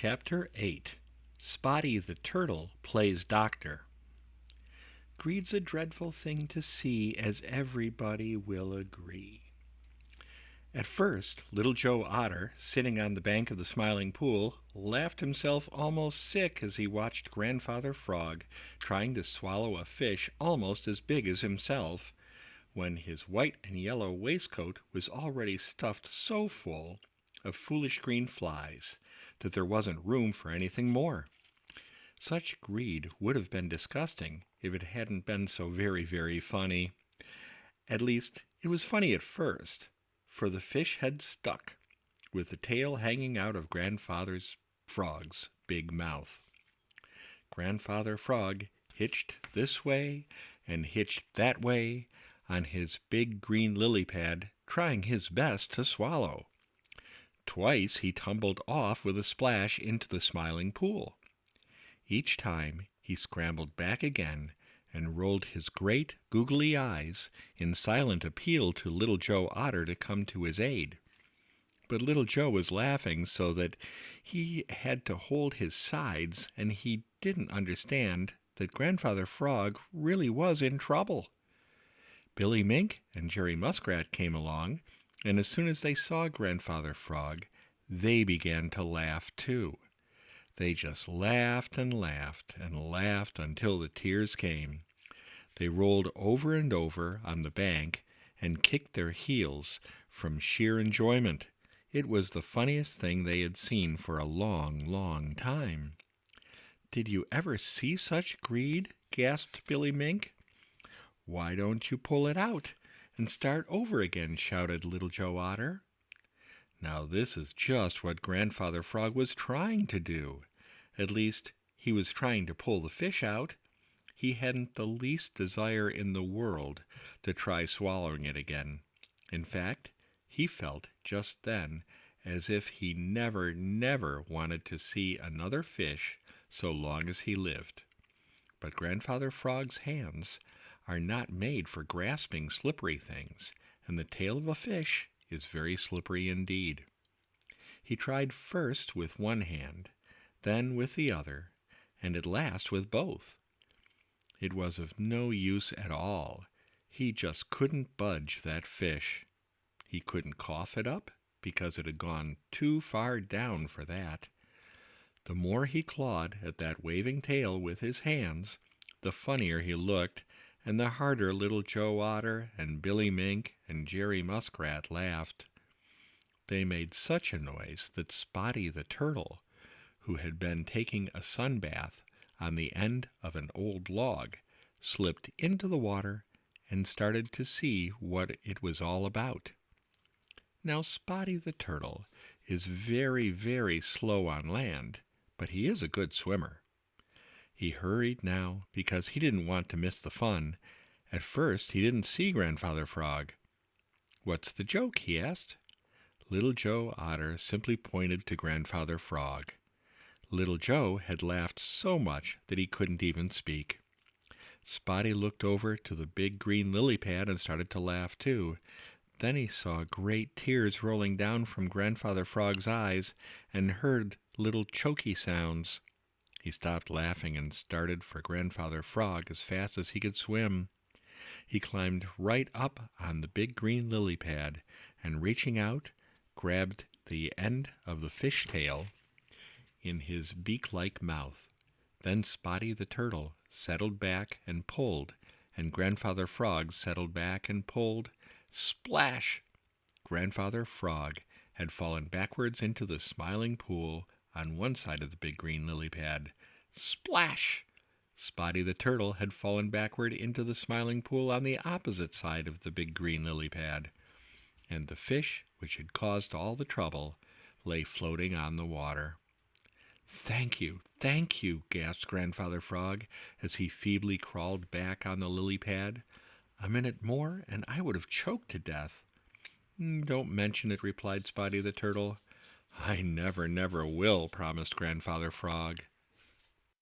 Chapter 8 Spotty the Turtle Plays Doctor. Greed's a dreadful thing to see, as everybody will agree. At first, Little Joe Otter, sitting on the bank of the Smiling Pool, laughed himself almost sick as he watched Grandfather Frog trying to swallow a fish almost as big as himself, when his white and yellow waistcoat was already stuffed so full of foolish green flies that there wasn't room for anything more. Such greed would have been disgusting if it hadn't been so very, very funny. At least, it was funny at first, for the fish had stuck, with the tail hanging out of Grandfather Frog's big mouth. Grandfather Frog hitched this way and hitched that way on his big green lily pad, trying his best to swallow. Twice he tumbled off with a splash into the Smiling Pool. Each time he scrambled back again and rolled his great googly eyes in silent appeal to Little Joe Otter to come to his aid. But Little Joe was laughing so that he had to hold his sides, and he didn't understand that Grandfather Frog really was in trouble. Billy Mink and Jerry Muskrat came along, and as soon as they saw Grandfather Frog, they began to laugh too. They just laughed and laughed and laughed until the tears came. They rolled over and over on the bank and kicked their heels from sheer enjoyment. It was the funniest thing they had seen for a long, long time. "Did you ever see such greed?" gasped Billy Mink. "Why don't you pull it out and start over again?" shouted Little Joe Otter. Now this is just what Grandfather Frog was trying to do. At least, he was trying to pull the fish out. He hadn't the least desire in the world to try swallowing it again. In fact, he felt just then as if he never, never wanted to see another fish so long as he lived. But Grandfather Frog's hands are not made for grasping slippery things, and the tail of a fish is very slippery indeed. He tried first with one hand, then with the other, and at last with both. It was of no use at all. He just couldn't budge that fish. He couldn't cough it up, because it had gone too far down for that. The more he clawed at that waving tail with his hands, the funnier he looked, and the harder Little Joe Otter and Billy Mink and Jerry Muskrat laughed. They made such a noise that Spotty the Turtle, who had been taking a sun bath on the end of an old log, slipped into the water and started to see what it was all about. Now Spotty the Turtle is very, very slow on land, but he is a good swimmer. He hurried now because he didn't want to miss the fun. At first he didn't see Grandfather Frog. "What's the joke?" he asked. Little Joe Otter simply pointed to Grandfather Frog. Little Joe had laughed so much that he couldn't even speak. Spotty looked over to the big green lily pad and started to laugh too. Then he saw great tears rolling down from Grandfather Frog's eyes and heard little choky sounds. He stopped laughing and started for Grandfather Frog as fast as he could swim. He climbed right up on the big green lily pad and, reaching out, grabbed the end of the fish tail in his beak-like mouth. Then Spotty the Turtle settled back and pulled, and Grandfather Frog settled back and pulled. Splash! Grandfather Frog had fallen backwards into the Smiling Pool on one side of the big green lily pad. Splash! Spotty the Turtle had fallen backward into the Smiling Pool on the opposite side of the big green lily pad, and the fish which had caused all the trouble lay floating on the water. Thank you," gasped Grandfather Frog as he feebly crawled back on the lily pad. "A minute more and I would have choked to death." "Don't mention it," replied Spotty the Turtle. "I never, never will," promised Grandfather Frog.